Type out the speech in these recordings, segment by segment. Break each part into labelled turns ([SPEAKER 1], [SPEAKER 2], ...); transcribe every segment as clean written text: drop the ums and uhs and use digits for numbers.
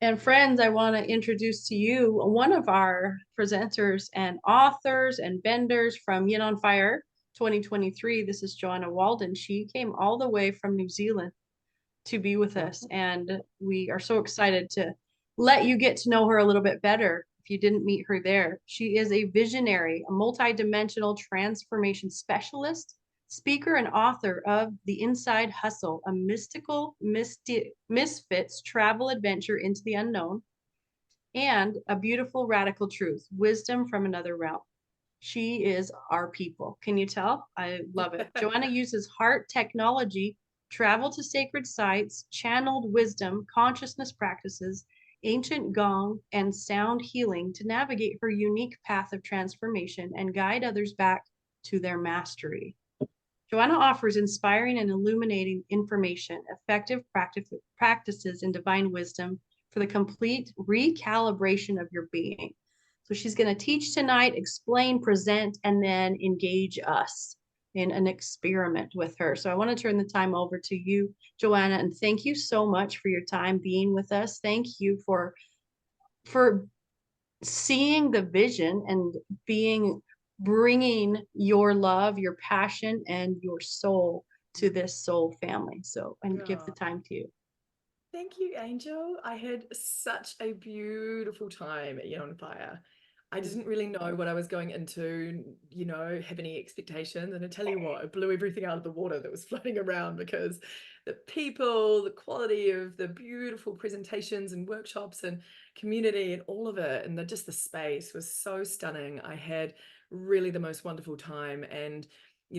[SPEAKER 1] And friends, I want to introduce to you one of our presenters and authors and vendors from Yin on Fire 2023. This is Joanna Walden. She came all the way from New Zealand to be with us, and we are so excited to let you get to know her a little bit better if you didn't meet her there. She is a visionary, a multidimensional transformation specialist, speaker, and author of The Inside Hustle, a mystical misfits travel adventure into the unknown, and A Beautiful Radical Truth, Wisdom from Another Realm. She is our people. Can you tell? I love it. Joanna uses heart technology, travel to sacred sites, channeled wisdom, consciousness practices, ancient gong, and sound healing to navigate her unique path of transformation and guide others back to their mastery. Joanna offers inspiring and illuminating information, effective practices, and divine wisdom for the complete recalibration of your being. So she's going to teach tonight, explain, present, and then engage us in an experiment with her. So I want to turn the time over to you, Joanna, and thank you so much for your time being with us. Thank you for seeing the vision and being bringing your love, your passion, and your soul to this soul family. So, and give the
[SPEAKER 2] Yeah.
[SPEAKER 1] time to you.
[SPEAKER 2] Thank you, Angel. I had such a beautiful time at Yen on Fire. I didn't really know what I was going into, have any expectations. And I tell you what, it blew everything out of the water that was floating around because the people, the quality of the beautiful presentations and workshops and community and all of it, and just the space was so stunning. I had really the most wonderful time. And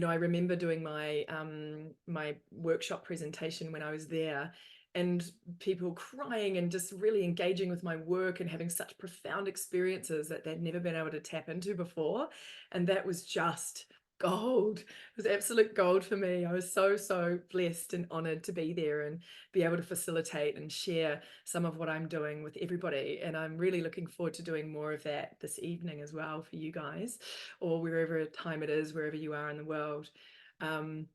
[SPEAKER 2] I remember doing my workshop presentation when I was there, and people crying and just really engaging with my work and having such profound experiences that they'd never been able to tap into before. And that was just gold. It was absolute gold for me. I was so, so blessed and honored to be there and be able to facilitate and share some of what I'm doing with everybody. And I'm really looking forward to doing more of that this evening as well for you guys, or wherever time it is, wherever you are in the world. Um,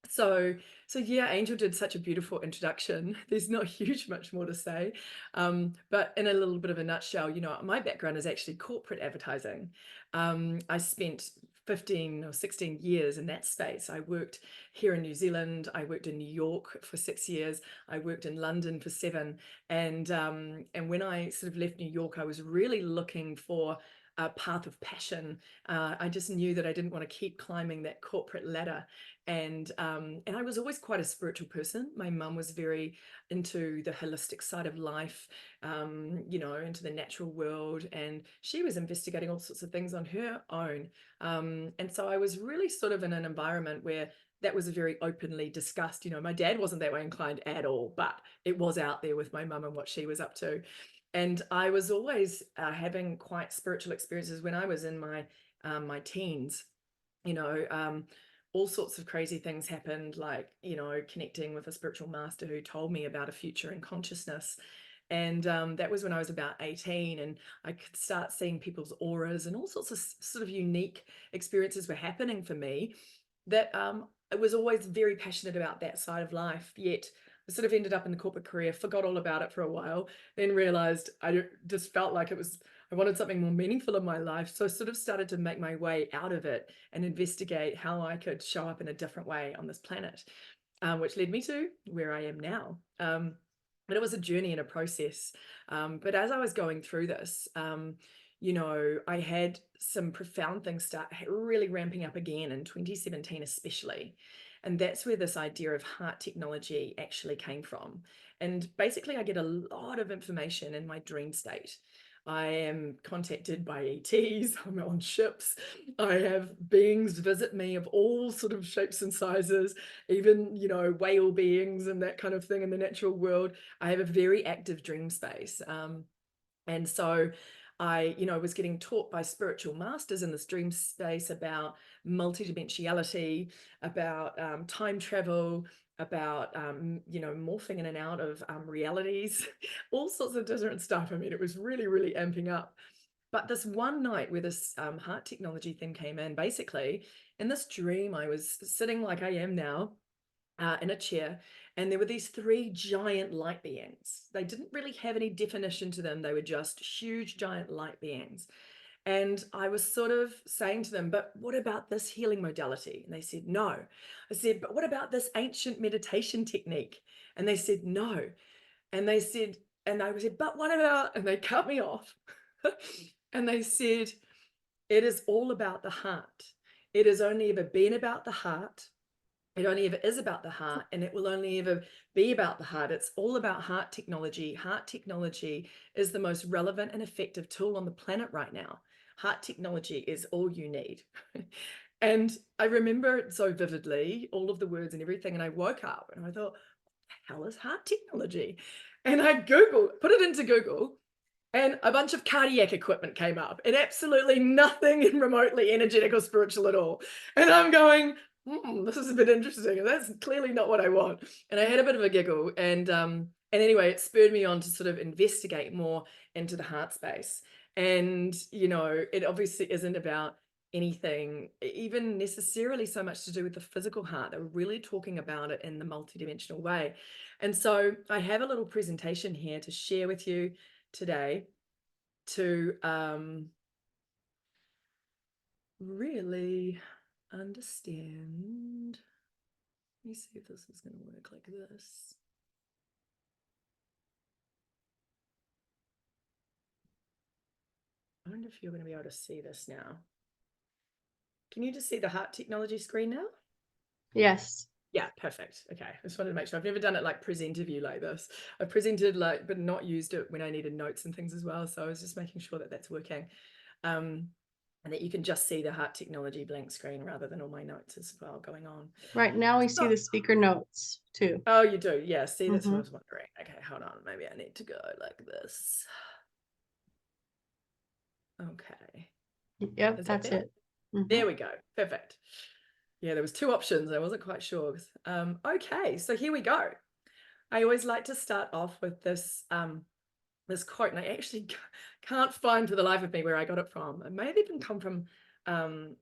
[SPEAKER 2] so, so yeah, Angel did such a beautiful introduction. There's not huge much more to say. But in a little bit of a nutshell, my background is actually corporate advertising. I spent 15 or 16 years in that space. I worked here in New Zealand. I worked in New York for 6 years. I worked in London for 7. And when I sort of left New York, I was really looking for a path of passion. I just knew that I didn't want to keep climbing that corporate ladder. And I was always quite a spiritual person. My mum was very into the holistic side of life, into the natural world, and she was investigating all sorts of things on her own. And so I was really sort of in an environment where that was very openly discussed. My dad wasn't that way inclined at all, but it was out there with my mum and what she was up to. And I was always having quite spiritual experiences when I was in my teens. You know, um, all sorts of crazy things happened, like connecting with a spiritual master who told me about a future in consciousness. And that was when I was about 18, and I could start seeing people's auras, and all sorts of sort of unique experiences were happening for me that I was always very passionate about that side of life. Yet I sort of ended up in the corporate career, forgot all about it for a while, then realized just felt like I wanted something more meaningful in my life. So I sort of started to make my way out of it and investigate how I could show up in a different way on this planet, which led me to where I am now. But it was a journey and a process. But as I was going through this, I had some profound things start really ramping up again in 2017, especially. And that's where this idea of heart technology actually came from. And basically, I get a lot of information in my dream state. I am contacted by ETs, I'm on ships, I have beings visit me of all sort of shapes and sizes, even, whale beings and that kind of thing in the natural world. I have a very active dream space. And so I was getting taught by spiritual masters in this dream space about multidimensionality, about time travel, about, morphing in and out of realities, all sorts of different stuff. I mean, it was really, really amping up. But this one night where this heart technology thing came in, basically, in this dream, I was sitting like I am now in a chair, And there were these three giant light beings. They didn't really have any definition to them. They were just huge, giant light beings. And I was sort of saying to them, but what about this healing modality? And they said, no. I said, but what about this ancient meditation technique? And they said, no. And they said, and I said, but what about, and they cut me off. And they said, it is all about the heart. It has only ever been about the heart. It only ever is about the heart, and it will only ever be about the heart. It's all about heart technology. Heart technology is the most relevant and effective tool on the planet right now. Heart technology is all you need. And I remember it so vividly, all of the words and everything. And I woke up and I thought, what the hell is heart technology? And I put it into Google, and a bunch of cardiac equipment came up, and absolutely nothing remotely energetic or spiritual at all. And I'm going, this is a bit interesting. And that's clearly not what I want. And I had a bit of a giggle. And anyway, it spurred me on to sort of investigate more into the heart space. And, you know, it obviously isn't about anything even necessarily so much to do with the physical heart. They're really talking about it in the multidimensional way. And so I have a little presentation here to share with you today to really understand. Let me see if this is going to work like this. I wonder if you're going to be able to see this now. Can you just see the heart technology screen now?
[SPEAKER 1] Yes.
[SPEAKER 2] Yeah, perfect. Okay. I just wanted to make sure. I've never done it like presenter view like this. I've presented like, but not used it when I needed notes and things as well. So I was just making sure that that's working. And that you can just see the heart technology blank screen rather than all my notes as well going on.
[SPEAKER 1] Right now we see
[SPEAKER 2] So,
[SPEAKER 1] the speaker notes too.
[SPEAKER 2] oh, you do? Yeah. See, that's what I
[SPEAKER 1] Mm-hmm.
[SPEAKER 2] was wondering. Okay, hold on. Maybe I need to go like this. Okay.
[SPEAKER 1] Yep,
[SPEAKER 2] Is that
[SPEAKER 1] that's
[SPEAKER 2] better?
[SPEAKER 1] it. Mm-hmm.
[SPEAKER 2] There we go. Perfect. Yeah, there was two options. I wasn't quite sure. Okay, so here we go. I always like to start off with this quote, and I actually can't find for the life of me where I got it from. It may have even come from I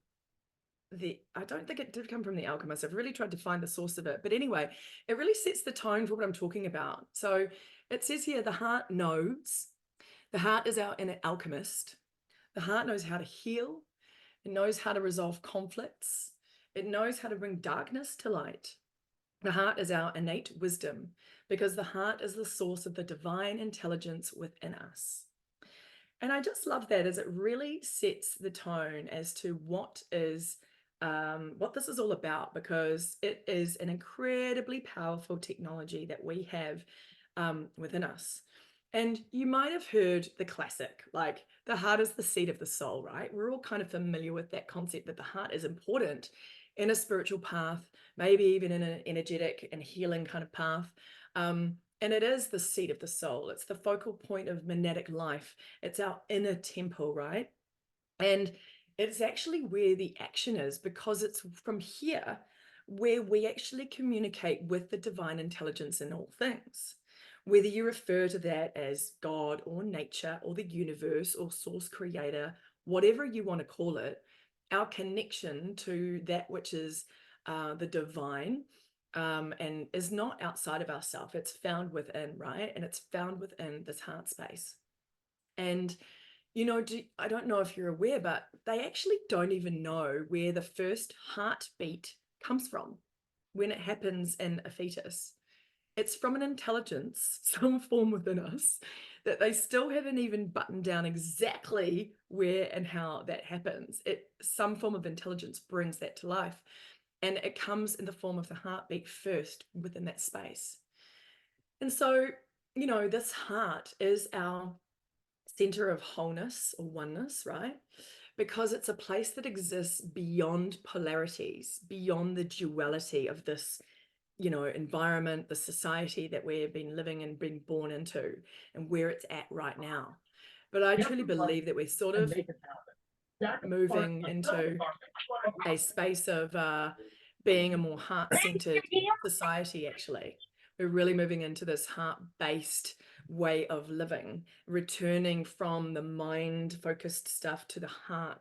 [SPEAKER 2] don't think it did come from The Alchemist. I've really tried to find the source of it. But anyway, it really sets the tone for what I'm talking about. So it says here, the heart knows. The heart is our inner alchemist. The heart knows how to heal. It knows how to resolve conflicts. It knows how to bring darkness to light. The heart is our innate wisdom because the heart is the source of the divine intelligence within us. And I just love that as it really sets the tone as to what this is all about, because it is an incredibly powerful technology that we have within us. And you might have heard the classic, like the heart is the seat of the soul, right? We're all kind of familiar with that concept that the heart is important in a spiritual path, maybe even in an energetic and healing kind of path. And it is the seat of the soul. It's the focal point of monadic life. It's our inner temple, right? And it's actually where the action is, because it's from here where we actually communicate with the divine intelligence in all things. Whether you refer to that as God or nature or the universe or source creator, whatever you want to call it, our connection to that which is the divine and is not outside of ourselves. It's found within, right? And it's found within this heart space. And you know, I don't know if you're aware, but they actually don't even know where the first heartbeat comes from when it happens in a fetus. It's from an intelligence, some form within us, that they still haven't even buttoned down exactly where and how that happens. Some form of intelligence brings that to life, and it comes in the form of the heartbeat first within that space. And so, you know, this heart is our center of wholeness or oneness, right? Because it's a place that exists beyond polarities, beyond the duality of this, you know, environment, the society that we've been living and been born into, and where it's at right now. But I truly believe that we're sort of moving into a space of being a more heart-centered society, actually. We're really moving into this heart-based way of living, returning from the mind-focused stuff to the heart,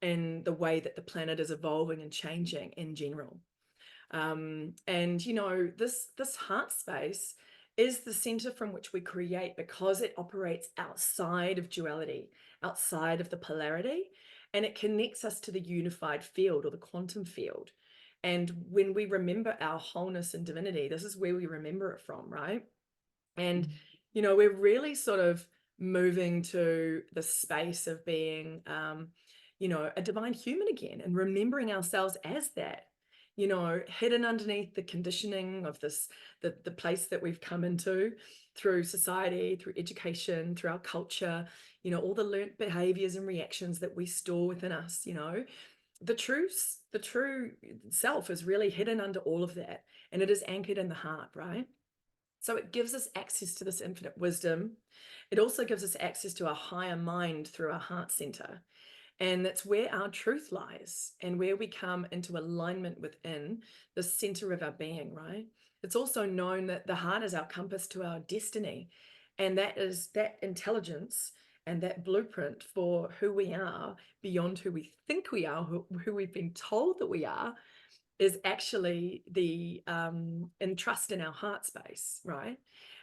[SPEAKER 2] and the way that the planet is evolving and changing in general. And this heart space is the center from which we create because it operates outside of duality, outside of the polarity, and it connects us to the unified field or the quantum field. And when we remember our wholeness and divinity, this is where we remember it from, right? And, we're really sort of moving to the space of being, a divine human again and remembering ourselves as that, hidden underneath the conditioning of the place that we've come into through society, through education, through our culture, all the learnt behaviors and reactions that we store within us, the true self is really hidden under all of that. And it is anchored in the heart, right? So it gives us access to this infinite wisdom. It also gives us access to a higher mind through our heart center. And that's where our truth lies and where we come into alignment within the center of our being, right? It's also known that the heart is our compass to our destiny. And that is that intelligence and that blueprint for who we are beyond who we think we are, who we've been told that we are, is actually the and trust in our heart space, right?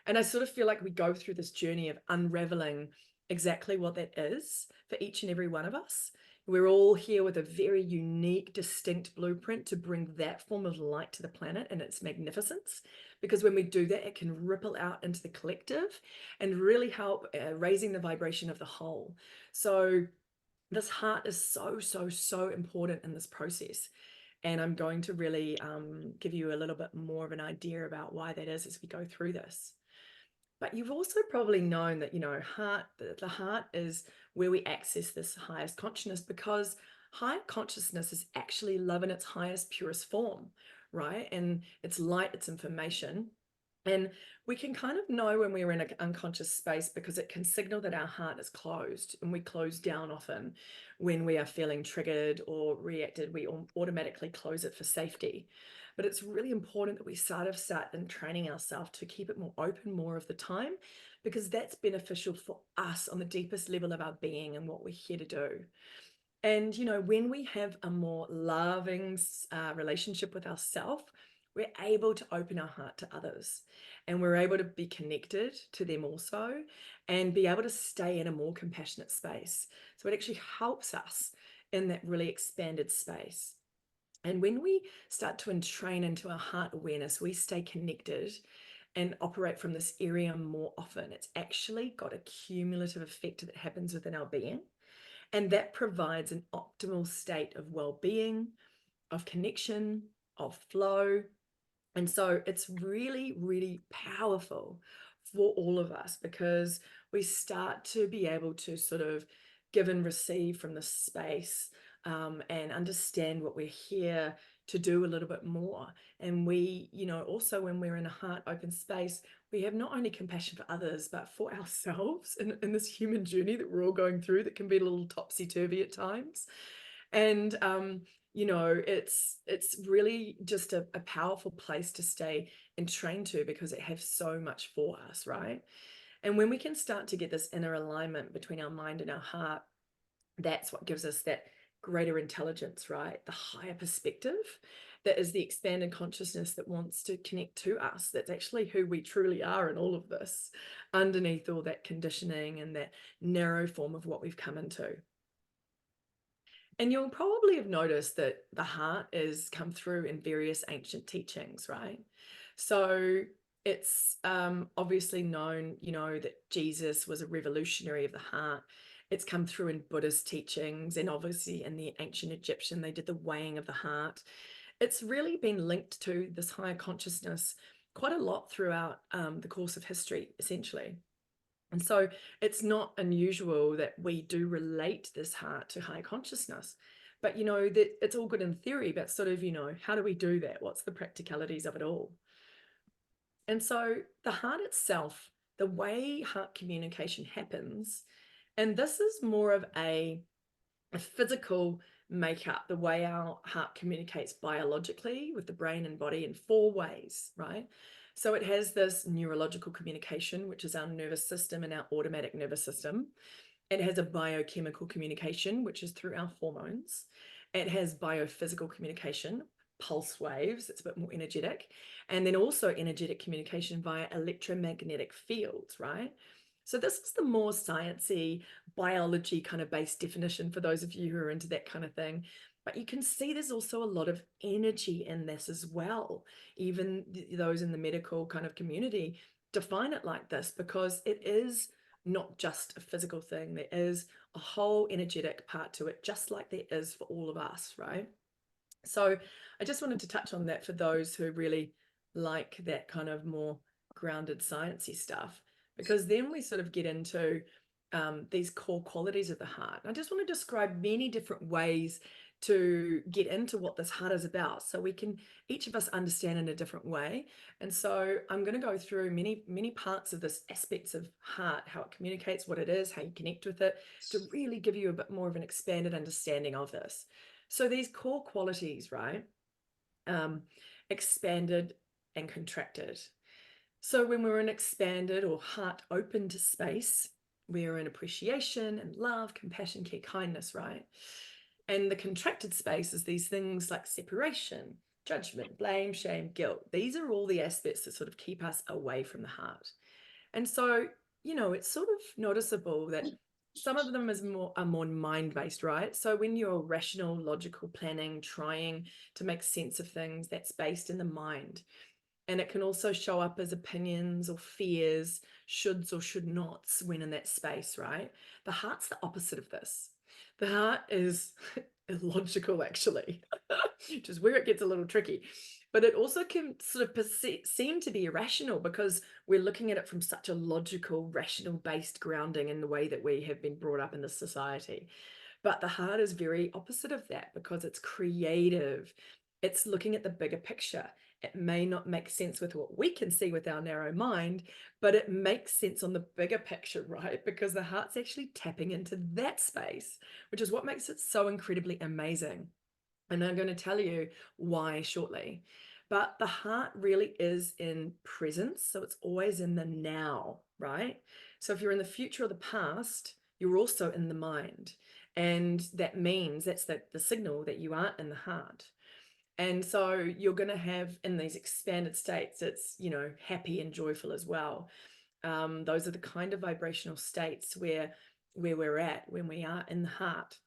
[SPEAKER 2] And I sort of feel like we go through this journey of unraveling exactly what that is for each and every one of us. We're all here with a very unique, distinct blueprint to bring that form of light to the planet and its magnificence. Because when we do that, it can ripple out into the collective and really help raising the vibration of the whole. So this heart is so, so, so important in this process. And I'm going to really give you a little bit more of an idea about why that is as we go through this. But you've also probably known that, the heart is where we access this highest consciousness, because higher consciousness is actually love in its highest, purest form, right? And it's light, it's information. And we can kind of know when we're in an unconscious space because it can signal that our heart is closed, and we close down often when we are feeling triggered or reacted. We automatically close it for safety. But it's really important that we start in training ourselves to keep it more open more of the time, because that's beneficial for us on the deepest level of our being and what we're here to do. And, when we have a more loving relationship with ourselves, we're able to open our heart to others, and we're able to be connected to them also and be able to stay in a more compassionate space. So it actually helps us in that really expanded space. And when we start to entrain into our heart awareness, we stay connected and operate from this area more often. It's actually got a cumulative effect that happens within our being. And that provides an optimal state of well-being, of connection, of flow. And so it's really, really powerful for all of us, because we start to be able to sort of give and receive from the space, and understand what we're here to do a little bit more. And we, also when we're in a heart open space, we have not only compassion for others, but for ourselves in this human journey that we're all going through that can be a little topsy-turvy at times. And it's really just a powerful place to stay and train to, because it has so much for us, right? And when we can start to get this inner alignment between our mind and our heart, that's what gives us that greater intelligence, right? The higher perspective that is the expanded consciousness that wants to connect to us. That's actually who we truly are in all of this, underneath all that conditioning and that narrow form of what we've come into. And you'll probably have noticed that the heart is come through in various ancient teachings, right? So it's obviously known, that Jesus was a revolutionary of the heart. It's come through in Buddhist teachings, and obviously in the ancient Egyptian, they did the weighing of the heart. It's really been linked to this higher consciousness quite a lot throughout the course of history, essentially. And so it's not unusual that we do relate this heart to high consciousness. But, that it's all good in theory, but sort of, how do we do that? What's the practicalities of it all? And so the heart itself, the way heart communication happens, and this is more of a physical makeup, the way our heart communicates biologically with the brain and body in four ways, right? So it has this neurological communication, which is our nervous system and our automatic nervous system. It has a biochemical communication, which is through our hormones. It has biophysical communication, pulse waves. It's a bit more energetic. And then also energetic communication via electromagnetic fields, right? So this is the more sciencey, biology kind of based definition for those of you who are into that kind of thing. But you can see there's also a lot of energy in this as well. Even those in the medical kind of community define it like this because it is not just a physical thing. There is a whole energetic part to it, just like there is for all of us, right? So I just wanted to touch on that for those who really like that kind of more grounded sciencey stuff, because then we sort of get into these core qualities of the heart. And I just want to describe many different ways to get into what this heart is about so we can each of us understand in a different way. And so I'm going to go through many parts of this aspects of heart, how it communicates, what it is, how you connect with it, to really give you a bit more of an expanded understanding of this. So these core qualities, right? Expanded and contracted. So when we're in expanded or heart open to space, we're in appreciation and love, compassion, care, kindness, right? And the contracted space is these things like separation, judgment, blame, shame, guilt. These are all the aspects that sort of keep us away from the heart. And so, it's sort of noticeable that some of them are more mind-based, right? So when you're rational, logical planning, trying to make sense of things, that's based in the mind. And it can also show up as opinions or fears, shoulds or should nots when in that space, right? The heart's the opposite of this. The heart is illogical, actually, which is where it gets a little tricky. But it also can sort of seem to be irrational because we're looking at it from such a logical, rational based grounding in the way that we have been brought up in this society. But the heart is very opposite of that because it's creative. It's looking at the bigger picture. It may not make sense with what we can see with our narrow mind, but it makes sense on the bigger picture, right? Because the heart's actually tapping into that space, which is what makes it so incredibly amazing. And I'm going to tell you why shortly. But the heart really is in presence. So it's always in the now, right? So if you're in the future or the past, you're also in the mind. And that means that's the signal that you aren't in the heart. And so you're going to have in these expanded states, it's, happy and joyful as well. Those are the kind of vibrational states where we're at when we are in the heart.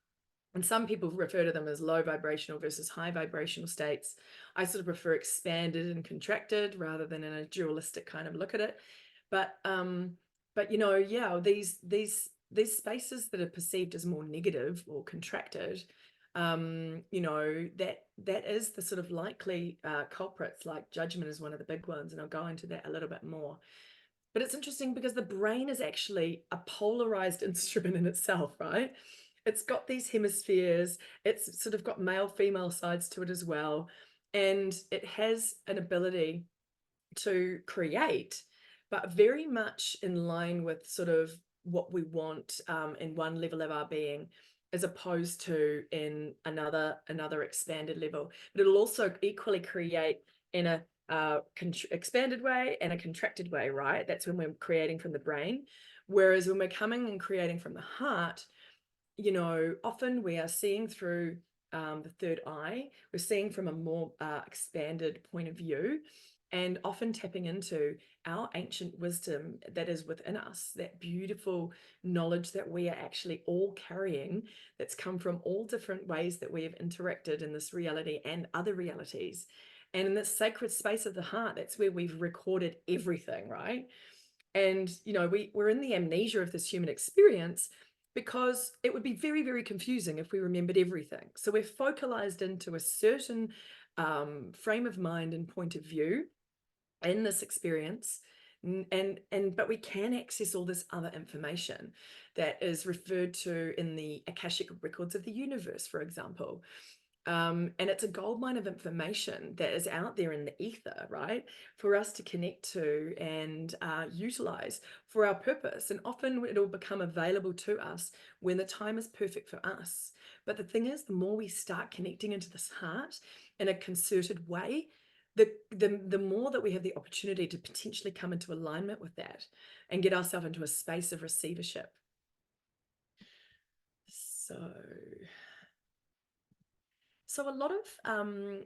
[SPEAKER 2] And some people refer to them as low vibrational versus high vibrational states. I sort of prefer expanded and contracted rather than in a dualistic kind of look at it. But yeah, these spaces that are perceived as more negative or contracted, that is the sort of likely culprits. Like judgment is one of the big ones, and I'll go into that a little bit more. But it's interesting because the brain is actually a polarized instrument in itself, right? It's got these hemispheres, it's sort of got male, female sides to it as well. And it has an ability to create, but very much in line with sort of what we want in one level of our being, as opposed to in another expanded level. But it'll also equally create in a expanded way and a contracted way, right? That's when we're creating from the brain. Whereas when we're coming and creating from the heart, often we are seeing through the third eye. We're seeing from a more expanded point of view, and often tapping into our ancient wisdom that is within us, that beautiful knowledge that we are actually all carrying, that's come from all different ways that we have interacted in this reality and other realities. And in this sacred space of the heart, that's where we've recorded everything, right? And we're in the amnesia of this human experience because it would be very, very confusing if we remembered everything. So we're focalized into a certain frame of mind and point of view in this experience. But we can access all this other information that is referred to in the Akashic records of the universe, for example. And it's a goldmine of information that is out there in the ether, right? For us to connect to and utilize for our purpose. And often it'll become available to us when the time is perfect for us. But the thing is, the more we start connecting into this heart in a concerted way, the more that we have the opportunity to potentially come into alignment with that and get ourselves into a space of receivership. So a lot of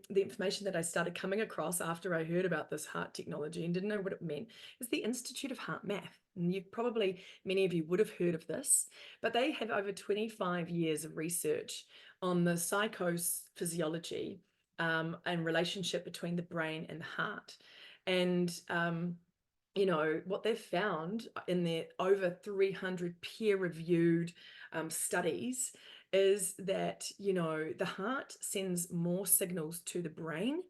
[SPEAKER 2] the information that I started coming across after I heard about this heart technology and didn't know what it meant is the Institute of Heart Math. And you've probably, many of you would have heard of this, but they have over 25 years of research on the psychophysiology and relationship between the brain and the heart. And what they've found in their over 300 peer-reviewed studies is that, the heart sends more signals to the brain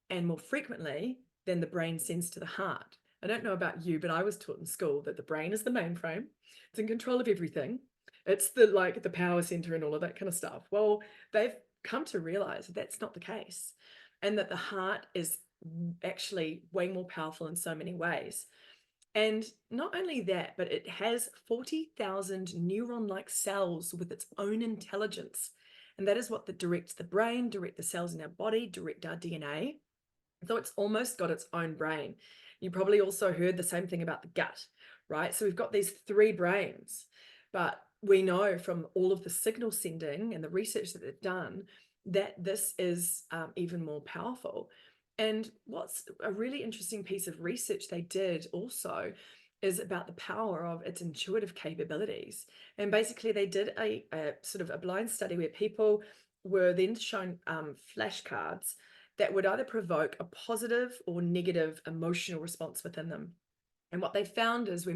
[SPEAKER 2] and more frequently than the brain sends to the heart. I don't know about you, but I was taught in school that the brain is the mainframe. It's in control of everything. It's the power center and all of that kind of stuff. Well, they've come to realize that that's not the case, and that the heart is actually way more powerful in so many ways. And not only that, but it has 40,000 neuron-like cells with its own intelligence. And that is what directs the brain, direct the cells in our body, direct our DNA. So it's almost got its own brain. You probably also heard the same thing about the gut, right? So we've got these three brains, but we know from all of the signal sending and the research that they've done that this is even more powerful. And what's a really interesting piece of research they did also is about the power of its intuitive capabilities. And basically, they did a sort of a blind study where people were then shown flashcards that would either provoke a positive or negative emotional response within them. And what they found is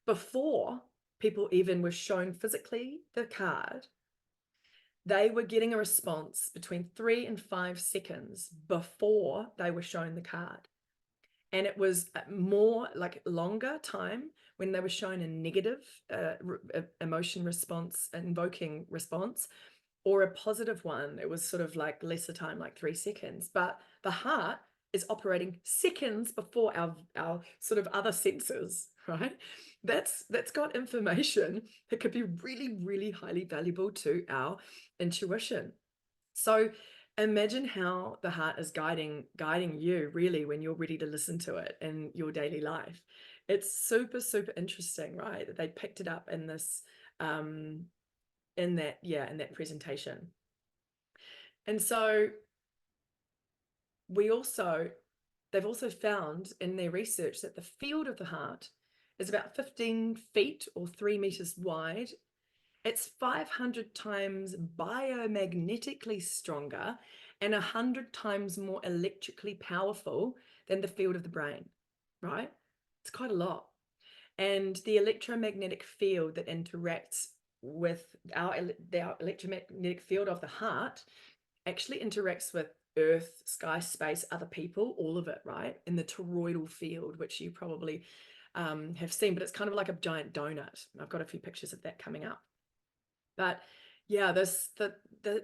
[SPEAKER 2] before people even were shown physically the card, they were getting a response between 3 and 5 seconds before they were shown the card. And it was more like longer time when they were shown a negative emotion response, invoking response, or a positive one. It was sort of like lesser time, like 3 seconds. But the heart is operating seconds before our sort of other senses, right? That's got information that could be really, really highly valuable to our intuition. So imagine how the heart is guiding you really when you're ready to listen to it in your daily life. It's super, super interesting, right? That they picked it up in this in that presentation. And so they've also found in their research that the field of the heart is about 15 feet or 3 meters wide. It's 500 times biomagnetically stronger and 100 times more electrically powerful than the field of the brain, right? It's quite a lot. And the electromagnetic field that interacts with our electromagnetic field of the heart actually interacts with earth, sky, space, other people, all of it, right? In the toroidal field, which you probably have seen, but it's kind of like a giant donut. I've got a few pictures of that coming up. But yeah, the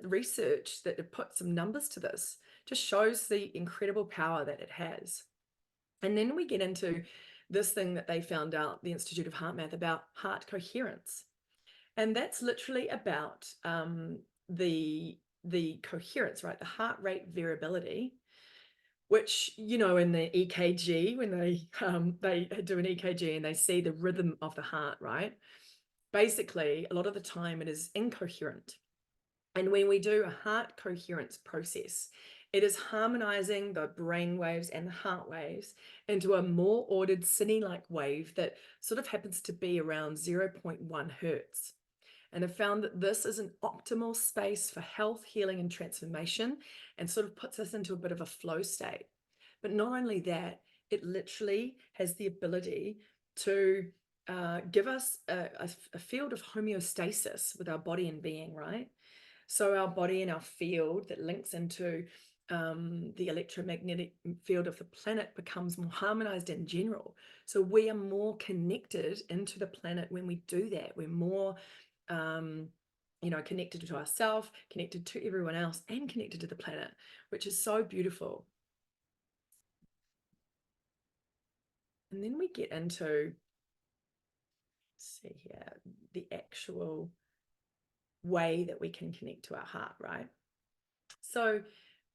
[SPEAKER 2] research that put some numbers to this just shows the incredible power that it has. And then we get into this thing that they found out, the Institute of Heart Math, about heart coherence. And that's literally about the coherence, right? The heart rate variability, which, in the EKG, when they do an EKG and they see the rhythm of the heart, right? Basically, a lot of the time it is incoherent. And when we do a heart coherence process, it is harmonizing the brain waves and the heart waves into a more ordered cine-like wave that sort of happens to be around 0.1 hertz. And have found that this is an optimal space for health, healing, and transformation, and sort of puts us into a bit of a flow state. But not only that, it literally has the ability to give us a field of homeostasis with our body and being, right? So our body and our field that links into the electromagnetic field of the planet becomes more harmonized in general. So we are more connected into the planet when we do that. We're more connected to ourselves, connected to everyone else, and connected to the planet, which is so beautiful. And then we get into, let's see here, the actual way that we can connect to our heart, right? So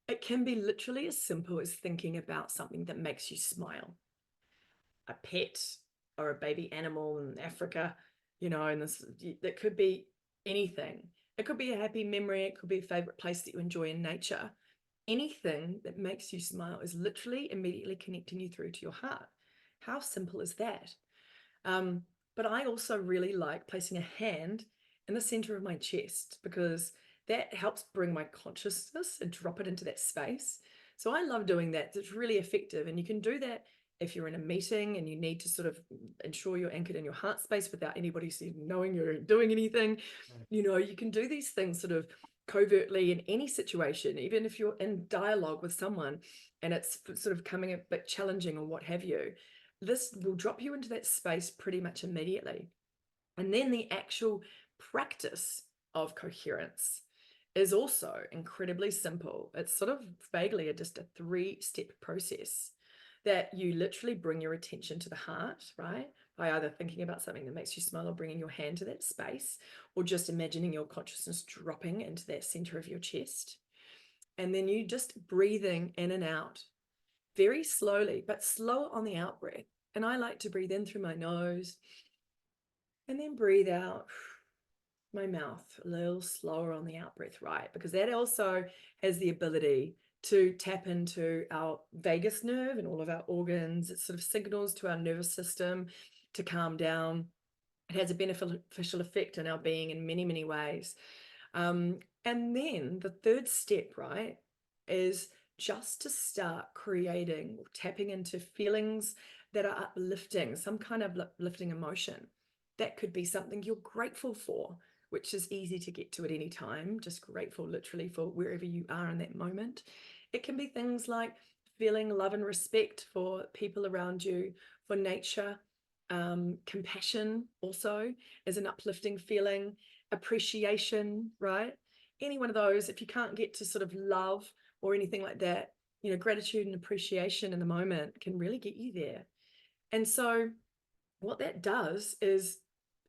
[SPEAKER 2] it can be literally as simple as thinking about something that makes you smile. A pet or a baby animal in Africa, and this, that could be anything. It could be a happy memory. It could be a favorite place that you enjoy in nature. Anything that makes you smile is literally immediately connecting you through to your heart. How simple is that? Um, but I also really like placing a hand in the center of my chest because that helps bring my consciousness and drop it into that space. So I love doing that. It's really effective. And you can do that if you're in a meeting and you need to sort of ensure you're anchored in your heart space without anybody knowing you're doing anything. You know, you can do these things sort of covertly in any situation, even if you're in dialogue with someone and it's sort of coming a bit challenging or what have you. This will drop you into that space pretty much immediately. And then the actual practice of coherence is also incredibly simple. It's sort of vaguely just a 3-step process that you literally bring your attention to the heart, right? By either thinking about something that makes you smile or bringing your hand to that space, or just imagining your consciousness dropping into that center of your chest. And then you just breathing in and out very slowly, but slower on the out breath. And I like to breathe in through my nose and then breathe out my mouth a little slower on the out breath, right? Because that also has the ability to tap into our vagus nerve and all of our organs. It sort of signals to our nervous system to calm down. It has a beneficial effect in our being in many, many ways. And then the third step, right, is just to start creating, tapping into feelings that are uplifting, some kind of uplifting emotion. That could be something you're grateful for, which is easy to get to at any time, just grateful literally for wherever you are in that moment. It can be things like feeling love and respect for people around you, for nature. Compassion also is an uplifting feeling, appreciation, right? Any one of those, if you can't get to sort of love or anything like that, you know, gratitude and appreciation in the moment can really get you there. And so what that does is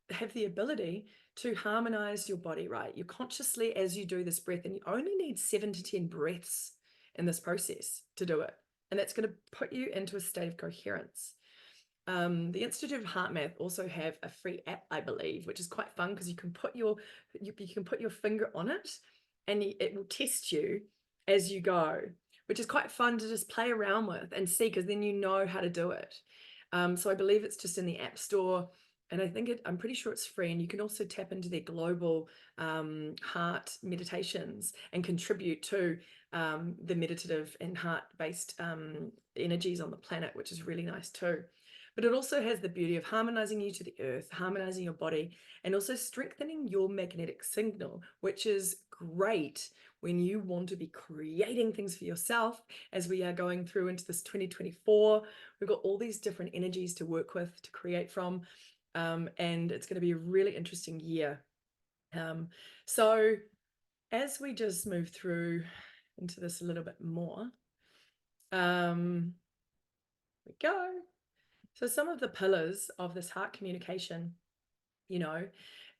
[SPEAKER 2] have the ability to harmonize your body, right? You consciously, as you do this breath, and you only need 7 to 10 breaths in this process to do it. And that's going to put you into a state of coherence. The Institute of Heart Math also have a free app, I believe, which is quite fun because you can put your finger on it, and it will test you as you go, which is quite fun to just play around with and see, because then you know how to do it. So I believe it's just in the App Store, and I'm pretty sure it's free. And you can also tap into their global heart meditations and contribute to the meditative and heart-based energies on the planet, which is really nice too. But it also has the beauty of harmonizing you to the earth, harmonizing your body, and also strengthening your magnetic signal, which is great when you want to be creating things for yourself. As we are going through into this 2024, we've got all these different energies to work with, to create from, and it's going to be a really interesting year. So as we just move through into this a little bit more, we go. So some of the pillars of this heart communication, you know,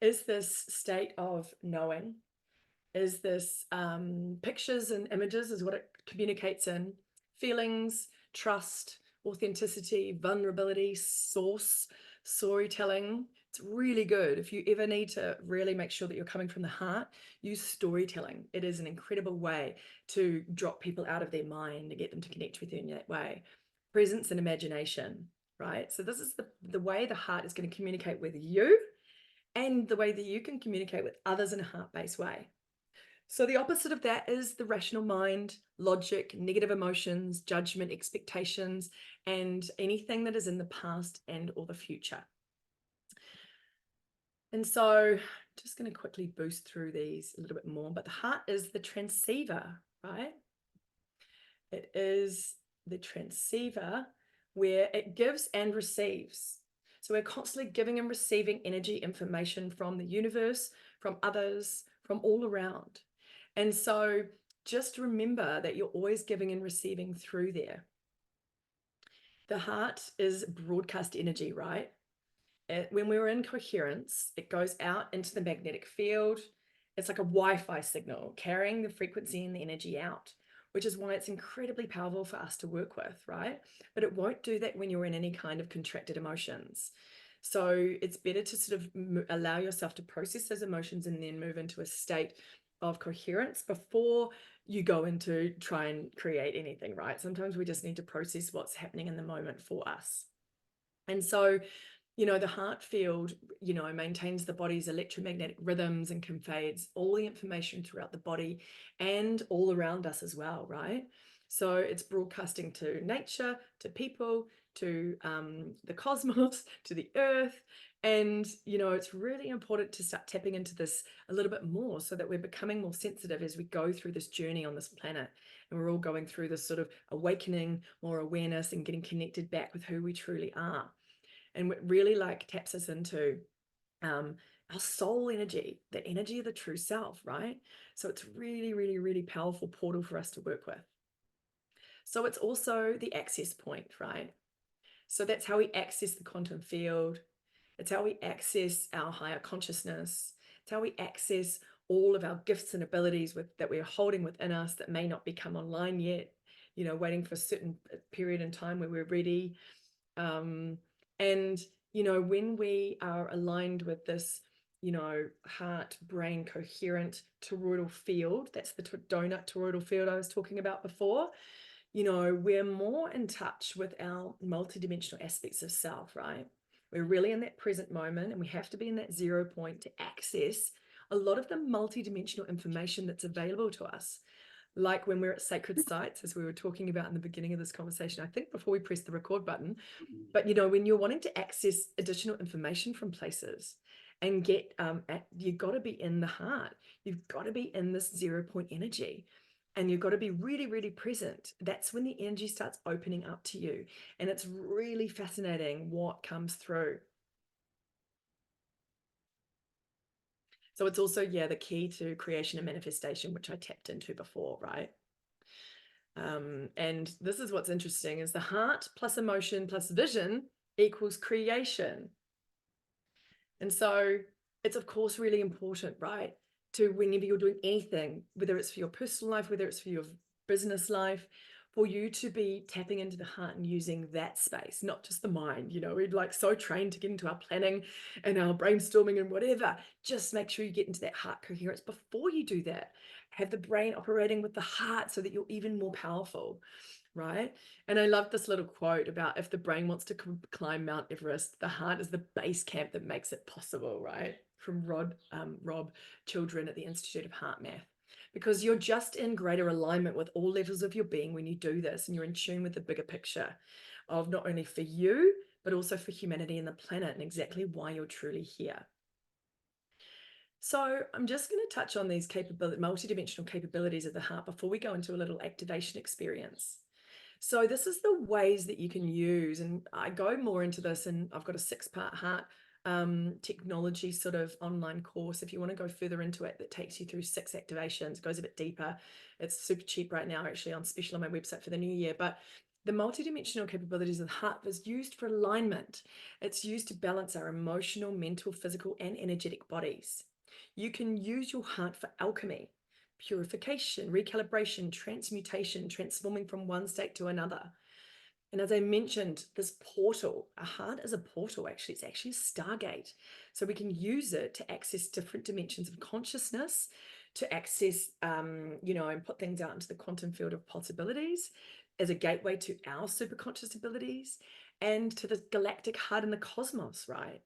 [SPEAKER 2] is this state of knowing, is this pictures and images is what it communicates in, feelings, trust, authenticity, vulnerability, source, storytelling. It's really good. If you ever need to really make sure that you're coming from the heart, use storytelling. It is an incredible way to drop people out of their mind and get them to connect with you in that way. Presence and imagination, right? So this is the way the heart is going to communicate with you, and the way that you can communicate with others in a heart-based way. So the opposite of that is the rational mind, logic, negative emotions, judgment, expectations, and anything that is in the past and or the future. And so just going to quickly boost through these a little bit more, but the heart is the transceiver, right? It is the transceiver where it gives and receives. So we're constantly giving and receiving energy, information from the universe, from others, from all around. And so just remember that you're always giving and receiving through there. The heart is broadcast energy, right? When we're in coherence, it goes out into the magnetic field. It's like a Wi-Fi signal carrying the frequency and the energy out, which is why it's incredibly powerful for us to work with, right? But it won't do that when you're in any kind of contracted emotions. So it's better to sort of allow yourself to process those emotions and then move into a state of coherence before you go into try and create anything, right? Sometimes we just need to process what's happening in the moment for us. And so, the heart field, maintains the body's electromagnetic rhythms and conveys all the information throughout the body and all around us as well, right? So it's broadcasting to nature, to people, to the cosmos, to the earth. And, it's really important to start tapping into this a little bit more so that we're becoming more sensitive as we go through this journey on this planet. And we're all going through this sort of awakening, more awareness, and getting connected back with who we truly are. And what really like taps us into our soul energy, the energy of the true self, right? So it's really, really, really powerful portal for us to work with. So it's also the access point, right? So that's how we access the quantum field. It's how we access our higher consciousness. It's how we access all of our gifts and abilities that we're holding within us that may not become online yet, waiting for a certain period in time where we're ready. And, when we are aligned with this, heart, brain, coherent toroidal field, that's the donut toroidal field I was talking about before, we're more in touch with our multidimensional aspects of self, right? We're really in that present moment, and we have to be in that 0 point to access a lot of the multidimensional information that's available to us. Like when we're at sacred sites, as we were talking about in the beginning of this conversation, I think before we press the record button, but when you're wanting to access additional information from places and get you've got to be in the heart. You've got to be in this 0 point energy. And you've got to be really, really present. That's when the energy starts opening up to you. And it's really fascinating what comes through. So it's also, the key to creation and manifestation, which I tapped into before, right? And this is what's interesting is the heart plus emotion plus vision equals creation. And so it's of course really important, right? To whenever you're doing anything, whether it's for your personal life, whether it's for your business life, for you to be tapping into the heart and using that space, not just the mind. We're like so trained to get into our planning and our brainstorming and whatever. Just make sure you get into that heart coherence before you do that. Have the brain operating with the heart so that you're even more powerful, right? And I love this little quote about if the brain wants to climb Mount Everest, the heart is the base camp that makes it possible, right? From Rob Children at the Institute of Heart Math. Because you're just in greater alignment with all levels of your being when you do this, and you're in tune with the bigger picture of not only for you, but also for humanity and the planet, and exactly why you're truly here. So I'm just going to touch on these multidimensional capabilities of the heart before we go into a little activation experience. So this is the ways that you can use, and I go more into this, and I've got a 6-part heart technology sort of online course. If you want to go further into it, that takes you through 6 activations, goes a bit deeper. It's super cheap right now, actually on special on my website for the new year. But the multidimensional capabilities of the heart is used for alignment. It's used to balance our emotional, mental, physical, and energetic bodies. You can use your heart for alchemy, purification, recalibration, transmutation, transforming from one state to another. And as I mentioned, this portal, a heart is a portal, actually. It's actually a stargate. So we can use it to access different dimensions of consciousness, to access, and put things out into the quantum field of possibilities as a gateway to our superconscious abilities and to the galactic heart and the cosmos, right?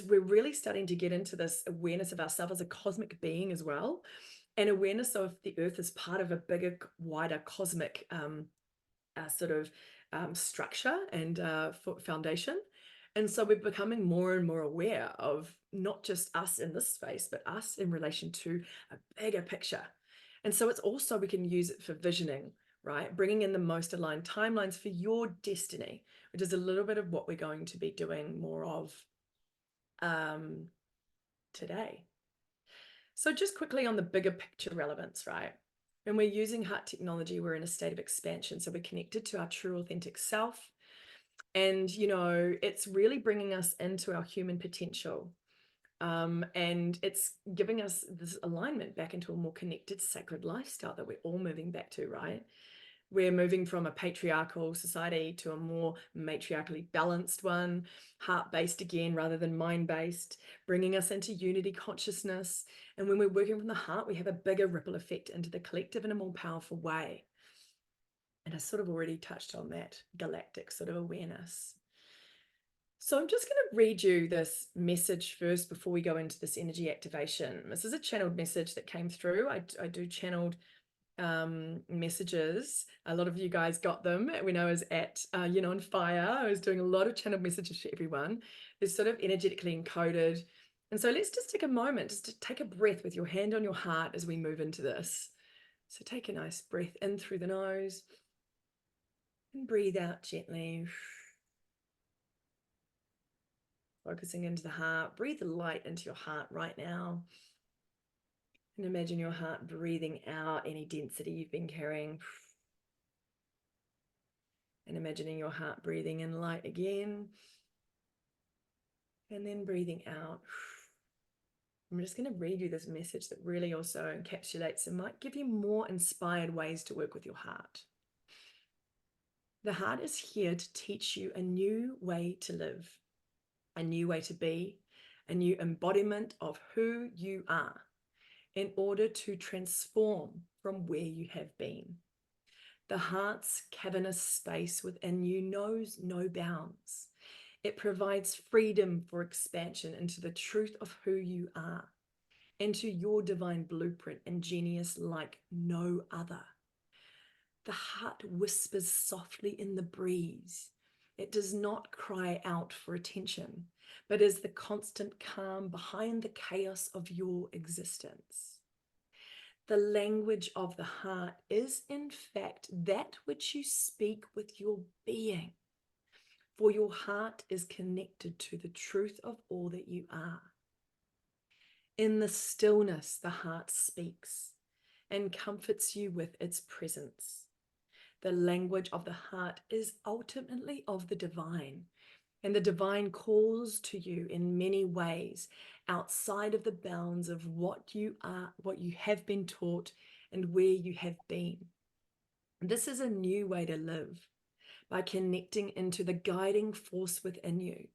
[SPEAKER 2] We're really starting to get into this awareness of ourselves as a cosmic being as well, and awareness of the earth as part of a bigger, wider cosmic sort of structure and foundation. And so we're becoming more and more aware of not just us in this space, but us in relation to a bigger picture. And so it's also, we can use it for visioning, right? Bringing in the most aligned timelines for your destiny, which is a little bit of what we're going to be doing more of today. So just quickly on the bigger picture relevance, right? When we're using heart technology, we're in a state of expansion. So we're connected to our true authentic self. And, it's really bringing us into our human potential. And it's giving us this alignment back into a more connected, sacred lifestyle that we're all moving back to, right? We're moving from a patriarchal society to a more matriarchally balanced one, heart-based again rather than mind-based, bringing us into unity consciousness. And when we're working from the heart, we have a bigger ripple effect into the collective in a more powerful way. And I sort of already touched on that galactic sort of awareness. So I'm just going to read you this message first before we go into this energy activation. This is a channeled message that came through. I do channeled messages. A lot of you guys got them when I was at on Fire. I was doing a lot of channeled messages for everyone. They're sort of energetically encoded. And so let's just take a moment, just to take a breath with your hand on your heart as we move into this. So take a nice breath in through the nose and breathe out gently. Focusing into the heart. Breathe the light into your heart right now. And imagine your heart breathing out any density you've been carrying. And imagining your heart breathing in light again. And then breathing out. I'm just going to read you this message that really also encapsulates and might give you more inspired ways to work with your heart. The heart is here to teach you a new way to live, a new way to be, a new embodiment of who you are in order to transform from where you have been. The heart's cavernous space within you knows no bounds. It provides freedom for expansion into the truth of who you are, into your divine blueprint and genius like no other. The heart whispers softly in the breeze. It does not cry out for attention, but is the constant calm behind the chaos of your existence. The language of the heart is, in fact, that which you speak with your being, for your heart is connected to the truth of all that you are. In the stillness, the heart speaks and comforts you with its presence. The language of the heart is ultimately of the divine, and the divine calls to you in many ways outside of the bounds of what you are, what you have been taught, and where you have been. This is a new way to live by connecting into the guiding force within you,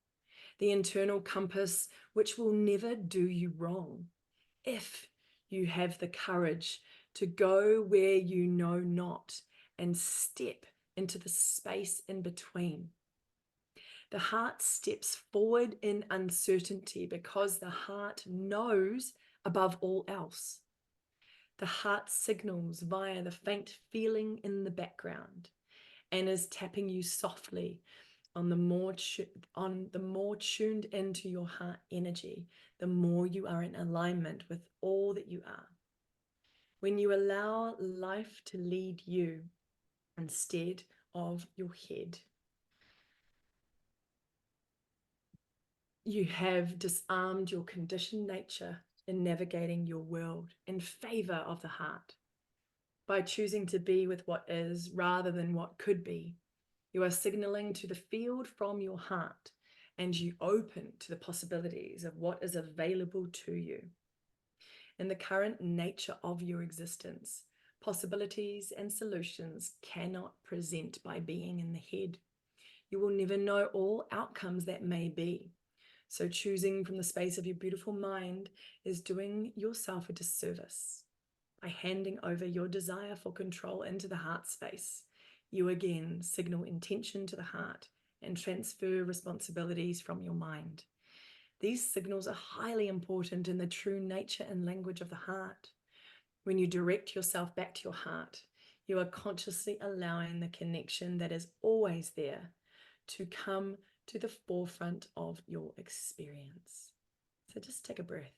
[SPEAKER 2] the internal compass which will never do you wrong if you have the courage to go where you know not and step into the space in between. The heart steps forward in uncertainty because the heart knows above all else. The heart signals via the faint feeling in the background and is tapping you softly on the more tuned into your heart energy, the more you are in alignment with all that you are. When you allow life to lead you instead of your head, you have disarmed your conditioned nature in navigating your world in favor of the heart. By choosing to be with what is rather than what could be, you are signaling to the field from your heart, and you open to the possibilities of what is available to you. In the current nature of your existence, possibilities and solutions cannot present by being in the head. You will never know all outcomes that may be. So choosing from the space of your beautiful mind is doing yourself a disservice. By handing over your desire for control into the heart space, you again signal intention to the heart and transfer responsibilities from your mind. These signals are highly important in the true nature and language of the heart. When you direct yourself back to your heart, you are consciously allowing the connection that is always there to come to the forefront of your experience. So just take a breath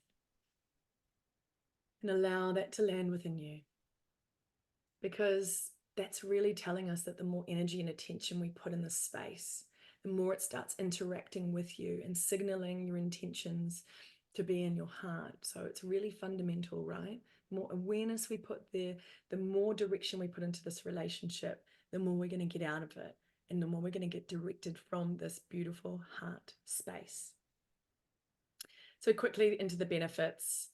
[SPEAKER 2] and allow that to land within you, because that's really telling us that the more energy and attention we put in this space, the more it starts interacting with you and signaling your intentions to be in your heart. So it's really fundamental, right? The more awareness we put there, the more direction we put into this relationship, the more we're going to get out of it, and the more we're going to get directed from this beautiful heart space. So quickly into the benefits,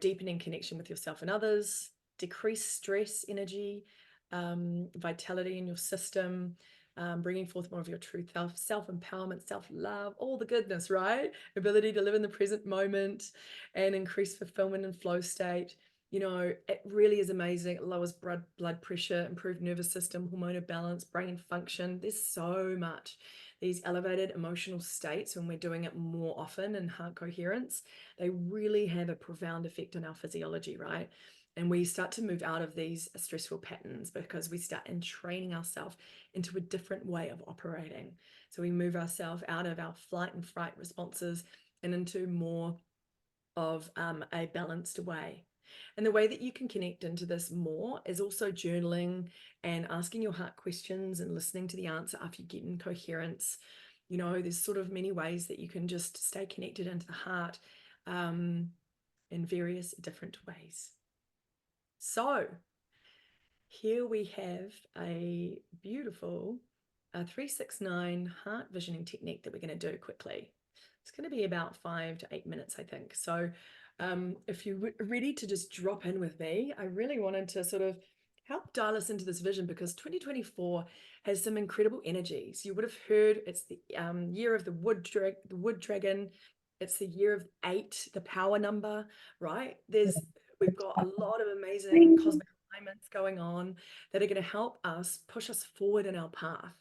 [SPEAKER 2] deepening connection with yourself and others, decrease stress energy, vitality in your system, bringing forth more of your true self-empowerment, self-love, all the goodness, right? Ability to live in the present moment and increase fulfillment and flow state. It really is amazing. It lowers blood pressure, improved nervous system, hormonal balance, brain function. There's so much. These elevated emotional states, when we're doing it more often in heart coherence, they really have a profound effect on our physiology, right? And we start to move out of these stressful patterns because we start training ourselves into a different way of operating. So we move ourselves out of our flight and fright responses and into more of a balanced way. And the way that you can connect into this more is also journaling and asking your heart questions and listening to the answer after you get in coherence. There's sort of many ways that you can just stay connected into the heart in various different ways. So here we have a beautiful 369 heart visioning technique that we're going to do quickly. It's going to be about 5 to 8 minutes, I think. So if you're ready to just drop in with me, I really wanted to sort of help dial us into this vision, because 2024 has some incredible energies. You would have heard it's the year of the wood dragon. It's the year of 8, the power number, right? We've got a lot of amazing cosmic alignments going on that are going to help us push us forward in our path.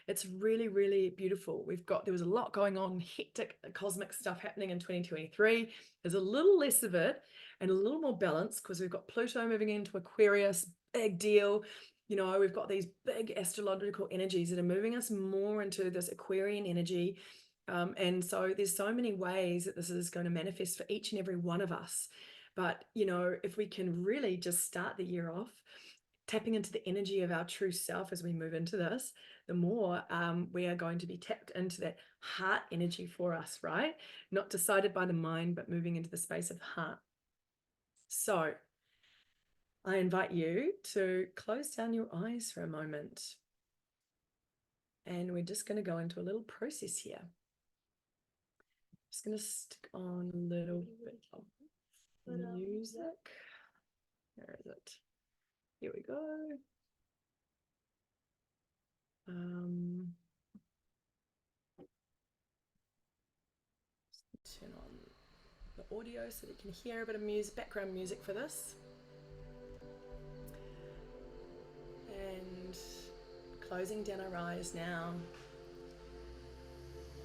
[SPEAKER 2] It's really, really beautiful. There was a lot going on, hectic cosmic stuff happening in 2023. There's a little less of it and a little more balance because we've got Pluto moving into Aquarius, big deal. We've got these big astrological energies that are moving us more into this Aquarian energy. And so there's so many ways that this is going to manifest for each and every one of us. But, if we can really just start the year off tapping into the energy of our true self as we move into this, the more we are going to be tapped into that heart energy for us, right? Not decided by the mind, but moving into the space of the heart. So I invite you to close down your eyes for a moment. And we're just going to go into a little process here. Just going to stick on a little bit of music. Where is it? Here we go. Turn on the audio so that you can hear a bit of music, background music for this. And closing down our eyes now.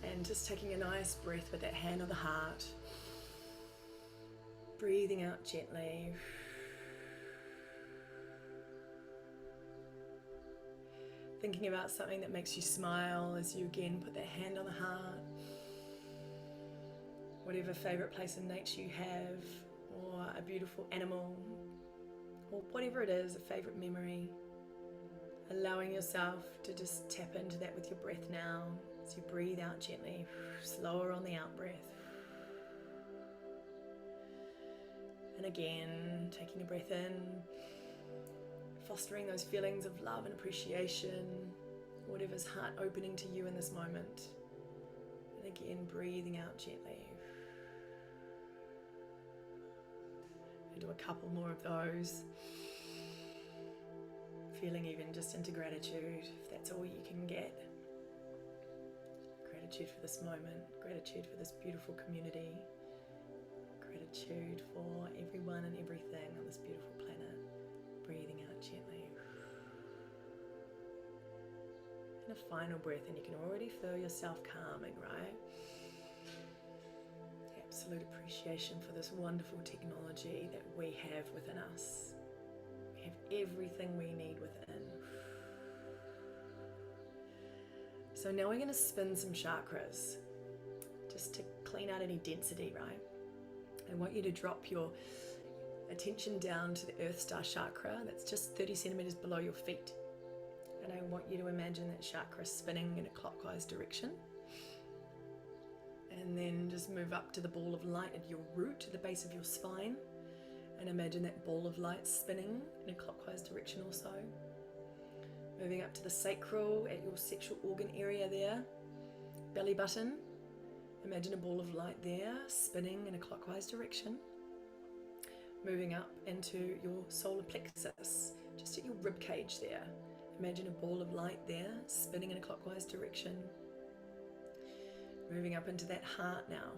[SPEAKER 2] And just taking a nice breath with that hand on the heart. Breathing out gently. Thinking about something that makes you smile as you again put that hand on the heart. Whatever favorite place in nature you have, or a beautiful animal, or whatever it is, a favorite memory. Allowing yourself to just tap into that with your breath now as you breathe out gently, slower on the out breath. And again, taking a breath in, fostering those feelings of love and appreciation, whatever's heart opening to you in this moment. And again, breathing out gently. And do a couple more of those. Feeling even just into gratitude, if that's all you can get. Gratitude for this moment, gratitude for this beautiful community, gratitude for everyone and everything on this beautiful planet. Breathing out gently. And a final breath, and you can already feel yourself calming, right? Absolute appreciation for this wonderful technology that we have within us. We have everything we need within. So now we're going to spin some chakras just to clean out any density, right? I want you to drop your attention down to the Earth Star chakra that's just 30 centimeters below your feet. And I want you to imagine that chakra spinning in a clockwise direction. And then just move up to the ball of light at your root, at the base of your spine. And imagine that ball of light spinning in a clockwise direction also. Moving up to the sacral at your sexual organ area there. Belly button. Imagine a ball of light there, spinning in a clockwise direction. Moving up into your solar plexus, just at your rib cage there. Imagine a ball of light there, spinning in a clockwise direction. Moving up into that heart now.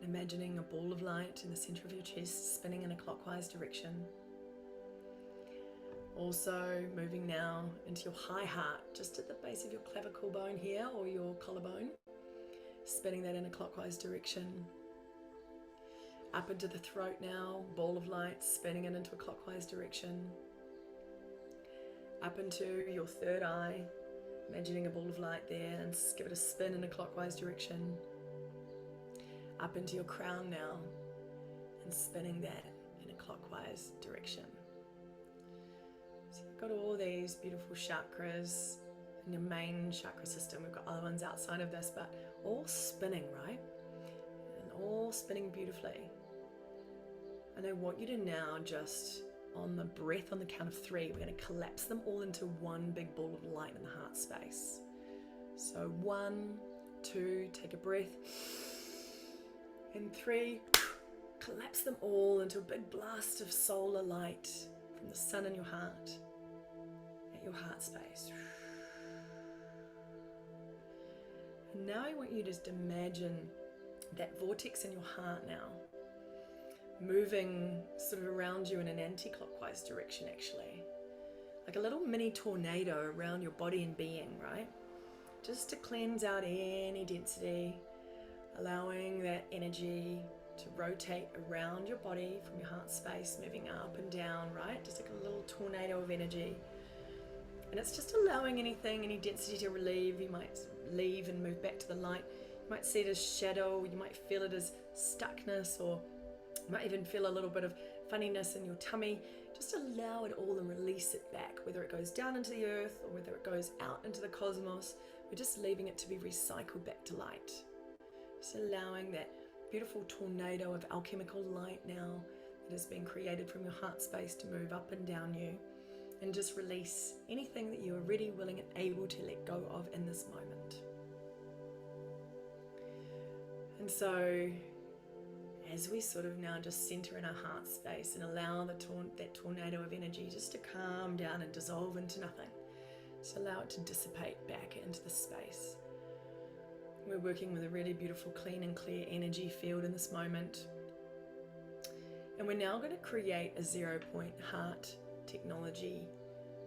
[SPEAKER 2] Imagining a ball of light in the center of your chest, spinning in a clockwise direction. Also moving now into your high heart, just at the base of your clavicle bone here, or your collarbone. Spinning that in a clockwise direction. Up into the throat now, ball of light, spinning it into a clockwise direction. Up into your third eye, imagining a ball of light there, and give it a spin in a clockwise direction. Up into your crown now, and spinning that in a clockwise direction. So you've got all these beautiful chakras in your main chakra system. We've got other ones outside of this, but all spinning, right? And all spinning beautifully. And I want you to now just, on the breath, on the count of 3, we're going to collapse them all into one big ball of light in the heart space. So 1, 2, take a breath. And 3, collapse them all into a big blast of solar light from the sun in your heart, at your heart space. And now I want you to just imagine that vortex in your heart now, moving sort of around you in an anti-clockwise direction actually. Like a little mini tornado around your body and being, right? Just to cleanse out any density, allowing that energy to rotate around your body from your heart space, moving up and down, right? Just like a little tornado of energy. And it's just allowing anything, any density to relieve. You might leave and move back to the light. You might see it as shadow, you might feel it as stuckness, or you might even feel a little bit of funniness in your tummy. Just allow it all and release it back, whether it goes down into the earth or whether it goes out into the cosmos. We're just leaving it to be recycled back to light. Just allowing that beautiful tornado of alchemical light now that has been created from your heart space to move up and down you, and just release anything that you are ready, willing and able to let go of in this moment. And so as we sort of now just center in our heart space and allow that tornado of energy just to calm down and dissolve into nothing, just allow it to dissipate back into the space. We're working with a really beautiful, clean and clear energy field in this moment. And we're now going to create a 0-point heart technology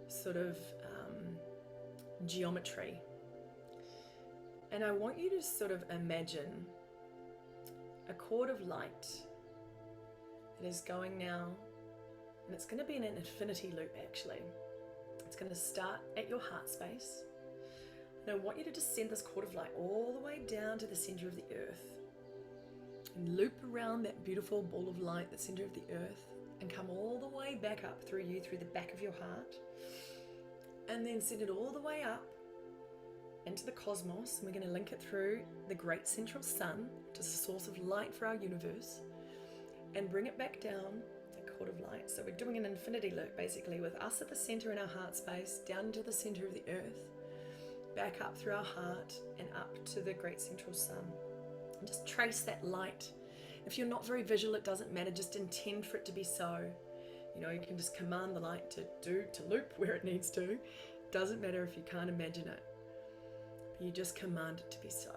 [SPEAKER 2] sort of geometry. And I want you to sort of imagine a cord of light that is going now, and it's going to be in an infinity loop actually. It's going to start at your heart space. And I want you to just send this cord of light all the way down to the center of the earth and loop around that beautiful ball of light, the center of the earth, and come all the way back up through you, through the back of your heart, and then send it all the way up into the cosmos. And we're going to link it through the great central sun, which is the source of light for our universe, and bring it back down the cord of light. So we're doing an infinity loop basically with us at the center in our heart space, down into the center of the earth, back up through our heart and up to the great central sun. And just trace that light. If you're not very visual, it doesn't matter, just intend for it to be so. You know, you can just command the light to loop where it needs to. Doesn't matter if you can't imagine it. You just command it to be so.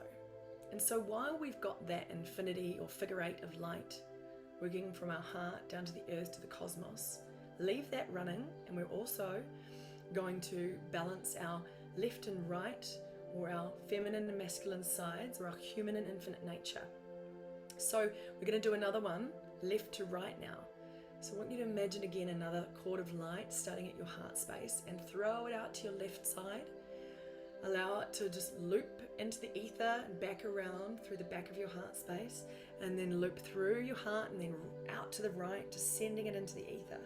[SPEAKER 2] And so while we've got that infinity or figure 8 of light working from our heart down to the earth to the cosmos, leave that running, and we're also going to balance our left and right, or our feminine and masculine sides, or our human and infinite nature. So we're going to do another one, left to right now. So I want you to imagine again another cord of light starting at your heart space, and throw it out to your left side. Allow it to just loop into the ether and back around through the back of your heart space, and then loop through your heart and then out to the right, just sending it into the ether.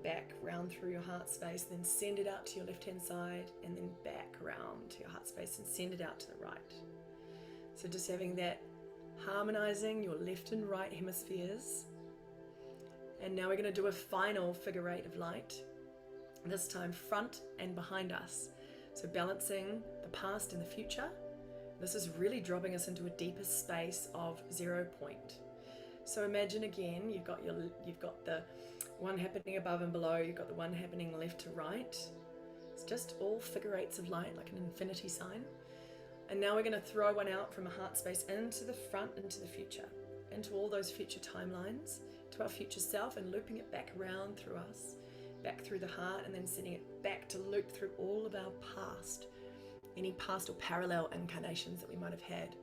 [SPEAKER 2] Back round through your heart space, then send it out to your left hand side, and then back around to your heart space and send it out to the right. So just having that harmonizing your left and right hemispheres. And now we're going to do a final figure 8 of light, this time front and behind us. So balancing the past and the future. This is really dropping us into a deeper space of 0 point. So imagine again, you've got the one happening above and below, you've got the one happening left to right. It's just all figure eights of light, like an infinity sign. And now we're going to throw one out from a heart space into the front, into the future, into all those future timelines, to our future self, and looping it back around through us, back through the heart, and then sending it back to loop through all of our past, any past or parallel incarnations that we might have had,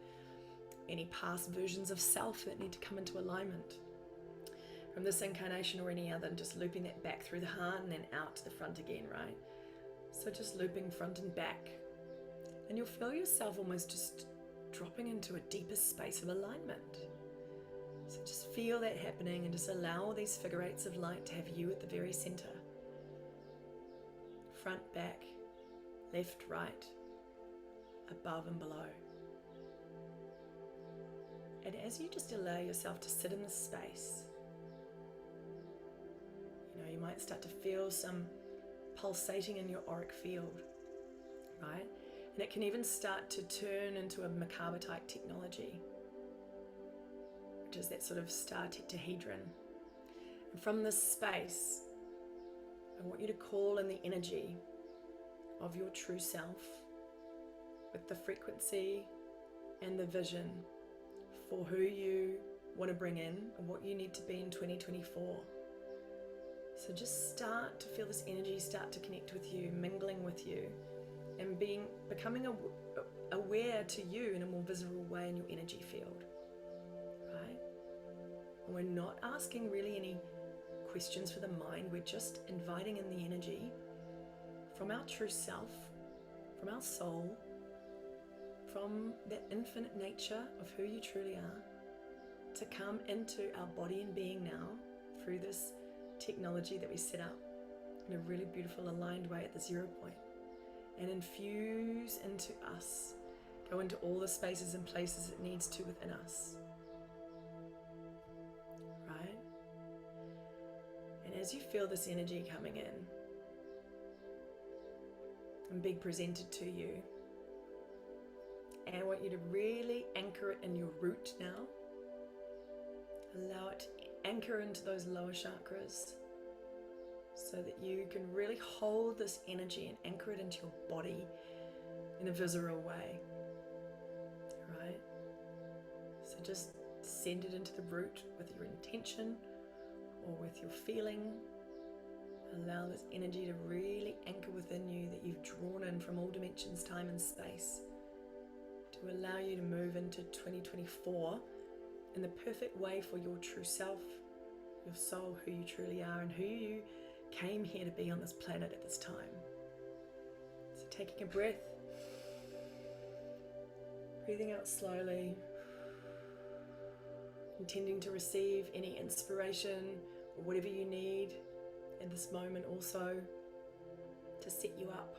[SPEAKER 2] any past versions of self that need to come into alignment from this incarnation or any other, and just looping that back through the heart and then out to the front again, right? So just looping front and back. And you'll feel yourself almost just dropping into a deeper space of alignment. So just feel that happening and just allow all these figure eights of light to have you at the very center. Front, back, left, right, above and below. And as you just allow yourself to sit in this space, you might start to feel some pulsating in your auric field, right? And it can even start to turn into a Merkaba type technology, which is that sort of star tetrahedron. And from this space, I want you to call in the energy of your true self with the frequency and the vision for who you want to bring in and what you need to be in 2024. So just start to feel this energy start to connect with you, mingling with you, and becoming aware to you in a more visible way in your energy field, right? And we're not asking really any questions for the mind. We're just inviting in the energy from our true self, from our soul, from that infinite nature of who you truly are, to come into our body and being now through this technology that we set up in a really beautiful aligned way at the 0 point, and infuse into us, go into all the spaces and places it needs to within us, right? And as you feel this energy coming in and being presented to you, and I want you to really anchor it in your root now. Allow it to anchor into those lower chakras so that you can really hold this energy and anchor it into your body in a visceral way, right? So just send it into the root with your intention or with your feeling. Allow this energy to really anchor within you that you've drawn in from all dimensions, time and space, to allow you to move into 2024 in the perfect way for your true self, your soul, who you truly are, and who you came here to be on this planet at this time. So taking a breath, breathing out slowly, intending to receive any inspiration or whatever you need in this moment also to set you up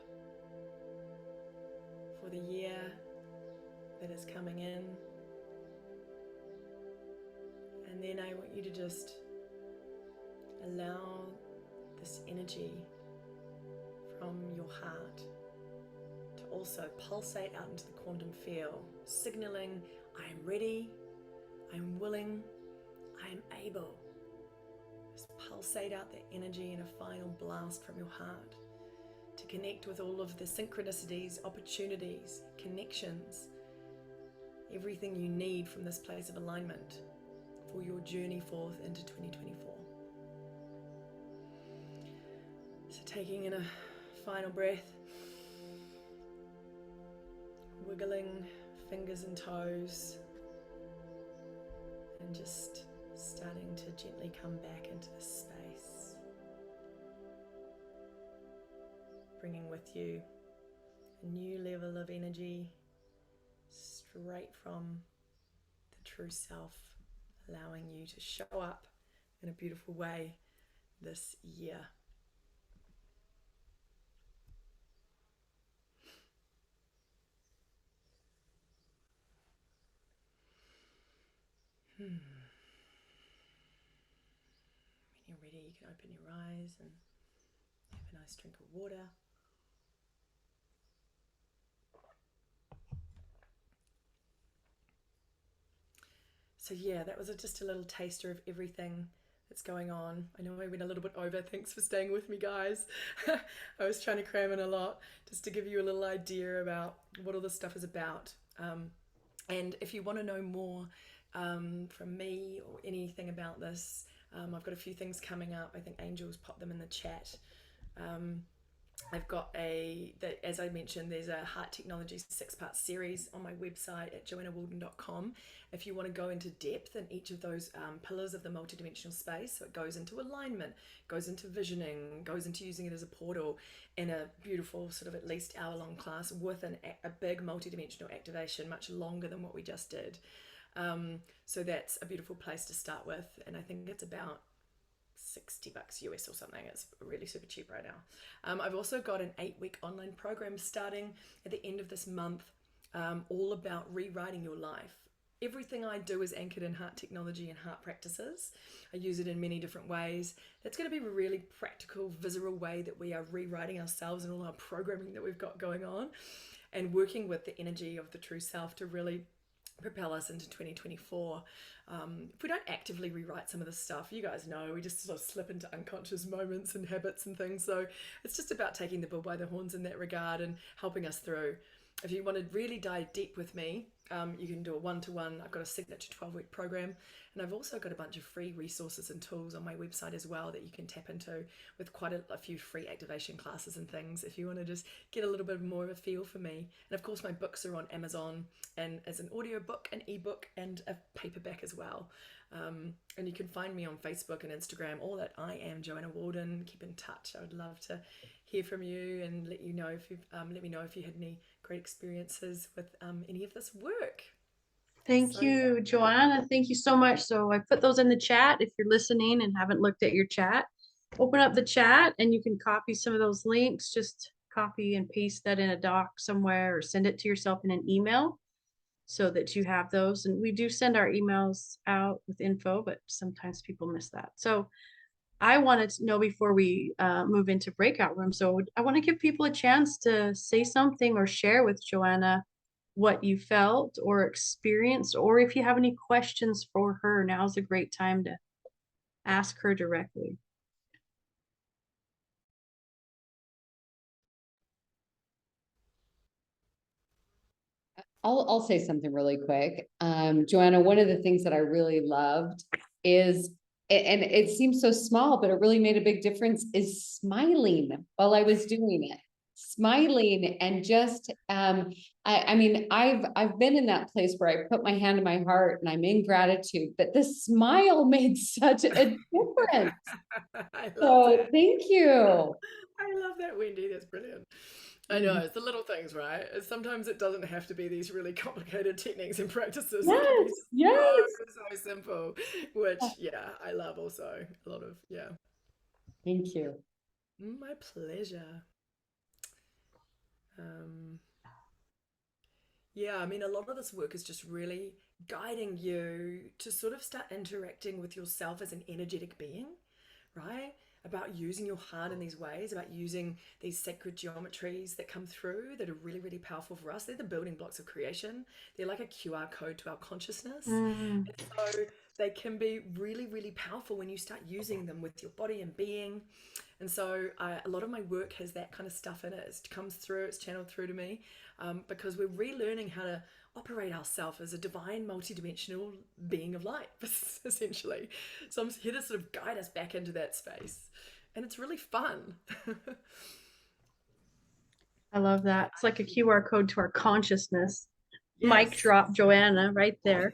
[SPEAKER 2] for the year that is coming in. And then I want you to just allow this energy from your heart to also pulsate out into the quantum field, signaling, I am ready, I am willing, I am able. Just pulsate out that energy in a final blast from your heart to connect with all of the synchronicities, opportunities, connections, everything you need from this place of alignment for your journey forth into 2024. So taking in a final breath, wiggling fingers and toes, and just starting to gently come back into this space, bringing with you a new level of energy straight from the true self, allowing you to show up in a beautiful way this year. When you're ready, you can open your eyes and have a nice drink of water. So yeah, that was just a little taster of everything that's going on. I know I went a little bit over. Thanks for staying with me, guys. I was trying to cram in a lot just to give you a little idea about what all this stuff is about. And if you want to know more from me or anything about this, I've got a few things coming up. I think Angel's popped them in the chat. Um, I've got as I mentioned, there's a Heart Technology 6-part series on my website at joannawalden.com. If you want to go into depth in each of those pillars of the multidimensional space, so it goes into alignment, goes into visioning, goes into using it as a portal in a beautiful sort of at least hour-long class with a big multidimensional activation, much longer than what we just did. So that's a beautiful place to start with, and I think it's about $60 US or something. It's really super cheap right now. I've also got an 8-week online program starting at the end of this month, all about rewriting your life. Everything I do is anchored in heart technology and heart practices. I use it in many different ways. That's going to be a really practical, visceral way that we are rewriting ourselves and all our programming that we've got going on, and working with the energy of the true self to really propel us into 2024. If we don't actively rewrite some of this stuff, you guys know, we just sort of slip into unconscious moments and habits and things. So it's just about taking the bull by the horns in that regard and helping us through. If you want to really dive deep with me, you can do a one-to-one. I've got a signature 12-week program, and I've also got a bunch of free resources and tools on my website as well that you can tap into, with quite a few free activation classes and things if you want to just get a little bit more of a feel for me. And of course, my books are on Amazon and as an audio book, an ebook, and a paperback as well. And you can find me on Facebook and Instagram, all at I am Joanna Walden. Keep in touch. I would love to hear from you and let you know if you've let me know if you had any great experiences with any of this work.
[SPEAKER 1] Thank
[SPEAKER 2] So yeah.
[SPEAKER 1] you, Joanna. Thank you so much. So I put those in the chat. If you're listening and haven't looked at your chat, open up the chat and you can copy some of those links. Just copy and paste that in a doc somewhere or send it to yourself in an email so that you have those. And we do send our emails out with info, but sometimes people miss that. So I wanted to know before we move into breakout room. So I want to give people a chance to say something or share with Joanna what you felt or experienced, or if you have any questions for her, now's a great time to ask her directly.
[SPEAKER 3] I'll say something really quick. Joanna, one of the things that I really loved is, and it seems so small, but it really made a big difference, is smiling while I was doing it. Smiling and just, I mean, I've been in that place where I put my hand in my heart and I'm in gratitude, but the smile made such a difference.
[SPEAKER 2] I love
[SPEAKER 3] So
[SPEAKER 2] that.
[SPEAKER 3] thank you.
[SPEAKER 2] I love that, Wendy. That's brilliant. I know, it's the little things, right? Sometimes it doesn't have to be these really complicated techniques and practices. It can be
[SPEAKER 3] Yes, yes.
[SPEAKER 2] so simple, which, yeah, I love also. A lot of, yeah.
[SPEAKER 3] Thank you.
[SPEAKER 2] My pleasure. Um, yeah, I mean, a lot of this work is just really guiding you to sort of start interacting with yourself as an energetic being, right? About using your heart in these ways, about using these sacred geometries that come through that are really, really powerful for us. They're the building blocks of creation. They're like a QR code to our consciousness.
[SPEAKER 1] Mm,
[SPEAKER 2] And so they can be really, really powerful when you start using them with your body and being. And so a lot of my work has that kind of stuff in it. It comes through, it's channeled through to me, because we're relearning how to operate ourselves as a divine, multidimensional being of light, essentially. So I'm here to sort of guide us back into that space. And it's really fun.
[SPEAKER 1] I love that. It's like a QR code to our consciousness. Mic
[SPEAKER 2] Yes.
[SPEAKER 1] drop, Joanna, right there.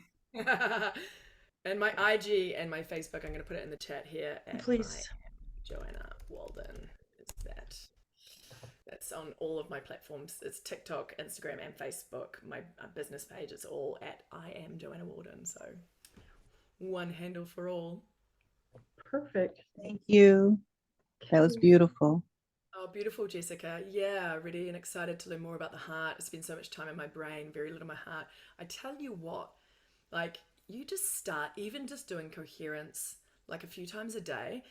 [SPEAKER 2] And my IG and my Facebook, I'm going to put it in the chat here at I
[SPEAKER 1] Please.
[SPEAKER 2] Joanna Walden. Is that? That's on all of my platforms. It's TikTok, Instagram, and Facebook. My business page is all at I am Joanna Walden. So one handle for all.
[SPEAKER 1] Perfect.
[SPEAKER 4] Thank you. That was beautiful.
[SPEAKER 2] Oh, beautiful, Jessica. Yeah, ready and excited to learn more about the heart. I spend so much time in my brain, very little in my heart. I tell you what, like, you just start, even just doing coherence, like a few times a day.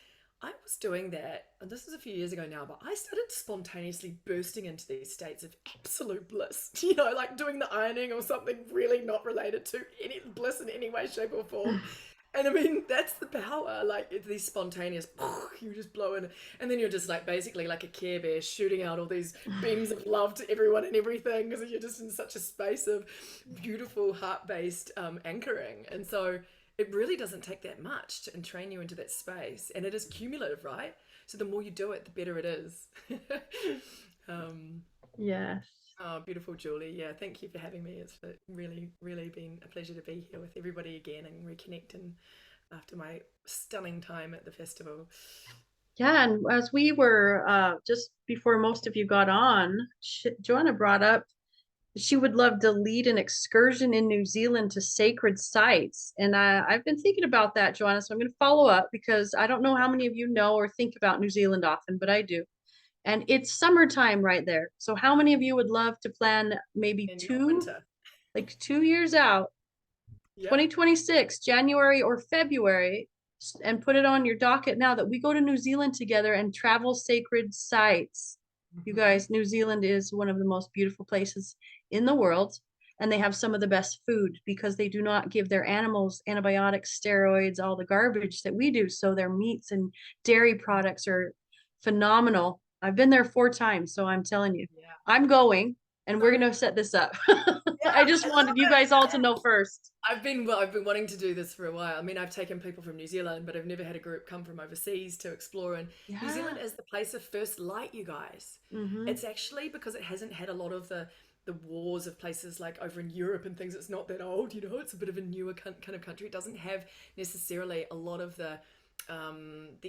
[SPEAKER 2] I was doing that, and this is a few years ago now, but I started spontaneously bursting into these states of absolute bliss, like doing the ironing or something really not related to any bliss in any way, shape, or form. And I mean, that's the power. Like, it's these spontaneous, you just blow in, and then you're just like basically like a Care Bear shooting out all these beams of love to everyone and everything because you're just in such a space of beautiful heart-based anchoring. And so it really doesn't take that much to entrain you into that space, and it is cumulative, right? So the more you do it, the better it is.
[SPEAKER 1] Yes.
[SPEAKER 2] Oh, beautiful, Julie. Yeah, thank you for having me. It's really, really been a pleasure to be here with everybody again and reconnecting after my stunning time at the festival.
[SPEAKER 1] Yeah, and as we were just before most of you got on, Joanna brought up she would love to lead an excursion in New Zealand to sacred sites. And I've been thinking about that, Joanna. So I'm going to follow up because I don't know how many of you know or think about New Zealand often, but I do. And it's summertime right there. So how many of you would love to plan maybe
[SPEAKER 2] In your winter.
[SPEAKER 1] like 2 years out,
[SPEAKER 2] Yeah.
[SPEAKER 1] 2026, January or February, and put it on your docket now that we go to New Zealand together and travel sacred sites. You guys, New Zealand is one of the most beautiful places in the world, and they have some of the best food because they do not give their animals antibiotics, steroids, all the garbage that we do. So their meats and dairy products are phenomenal. I've been there 4 times, so I'm telling you,
[SPEAKER 2] Yeah.
[SPEAKER 1] I'm going, and we're going to set this up. I just wanted you guys all to know first.
[SPEAKER 2] I've been wanting to do this for a while. I mean, I've taken people from New Zealand, but I've never had a group come from overseas to explore. And New Zealand is the place of first light, you guys. It's actually because it hasn't had a lot of the wars of places like over in Europe and things. It's not that old, you know. It's a bit of a newer kind of country. It doesn't have necessarily a lot of the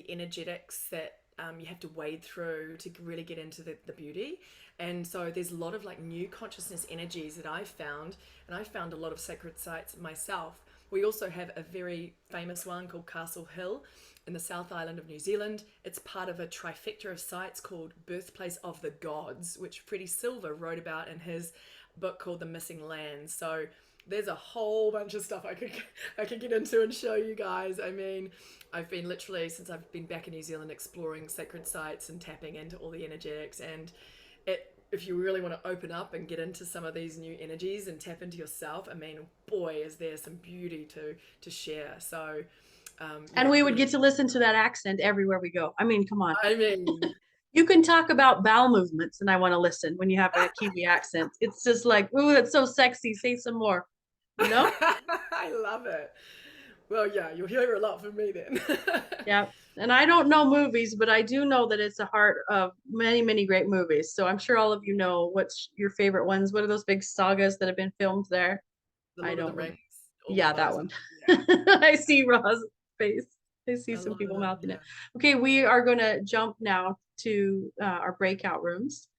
[SPEAKER 2] energetics that you have to wade through to really get into the beauty. And so there's a lot of like new consciousness energies that I've found, and I found a lot of sacred sites myself. We also have a very famous one called Castle Hill in the South Island of New Zealand. It's part of a trifecta of sites called Birthplace of the Gods, which Freddie Silver wrote about in his book called The Missing Lands. So there's a whole bunch of stuff I could get into and show you guys. I mean, I've been literally, since I've been back in New Zealand, exploring sacred sites and tapping into all the energetics. And if you really want to open up and get into some of these new energies and tap into yourself, I mean, boy, is there some beauty to share. So
[SPEAKER 1] and we would get to listen to that accent everywhere we go. I mean, come on.
[SPEAKER 2] I mean,
[SPEAKER 1] you can talk about bowel movements and I want to listen when you have a Kiwi accent. It's just like, ooh, that's so sexy. Say some more. You know?
[SPEAKER 2] I love it. Well, yeah, you'll hear a lot from me then.
[SPEAKER 1] Yeah. And I don't know movies, but I do know that it's a heart of many, many great movies. So I'm sure all of you know what's your favorite ones. What are those big sagas that have been filmed there?
[SPEAKER 2] The
[SPEAKER 1] I
[SPEAKER 2] Lord of
[SPEAKER 1] don't
[SPEAKER 2] the
[SPEAKER 1] know.
[SPEAKER 2] Rings.
[SPEAKER 1] Yeah, that one.
[SPEAKER 2] Yeah.
[SPEAKER 1] I see Roz face. I see
[SPEAKER 2] I
[SPEAKER 1] some
[SPEAKER 2] love
[SPEAKER 1] people
[SPEAKER 2] it,
[SPEAKER 1] mouthing
[SPEAKER 2] yeah.
[SPEAKER 1] it. Okay, we are going to jump now to our breakout rooms.